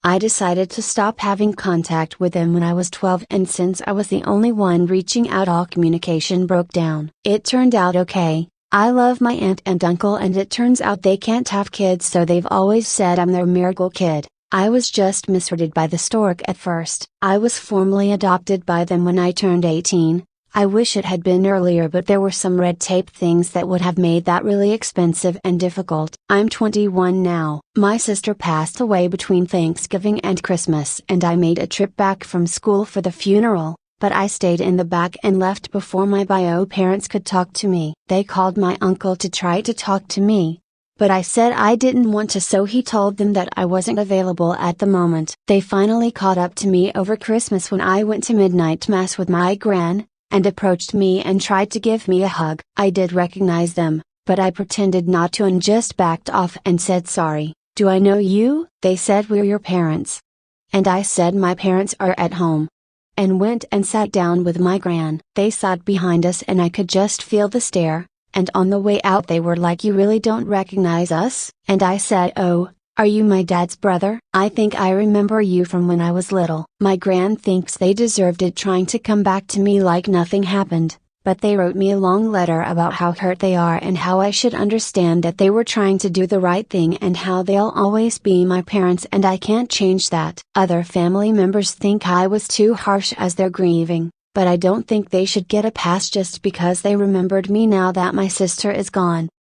I decided to stop having contact with them when I was 12, and since I was the only one reaching out, all communication broke down. It turned out okay. I love my aunt and uncle, and it turns out they can't have kids, so they've always said I'm their miracle kid. I was just misread by the stork at first. I was formally adopted by them when I turned 18. I wish it had been earlier, but there were some red tape things that would have made that really expensive and difficult. I'm 21 now. My sister passed away between Thanksgiving and Christmas, and I made a trip back from school for the funeral, but I stayed in the back and left before my bio parents could talk to me. They called my uncle to try to talk to me, but I said I didn't want to, so he told them that I wasn't available at the moment. They finally caught up to me over Christmas when I went to midnight mass with my gran, and approached me and tried to give me a hug. I did recognize them, but I pretended not to and just backed off and said, "Sorry, do I know you?" They said, "We're your parents." And I said, "My parents are at home." And went and sat down with my gran. They sat behind us and I could just feel the stare, and on the way out they were like, "You really don't recognize us?" And I said, "Oh, are you my dad's brother? I think I remember you from when I was little." My gran thinks they deserved it, trying to come back to me like nothing happened, but they wrote me a long letter about how hurt they are and how I should understand that they were trying to do the right thing and how they'll always be my parents and I can't change that. Other family members think I was too harsh as they're grieving, but I don't think they should get a pass just because they remembered me now that my sister is gone.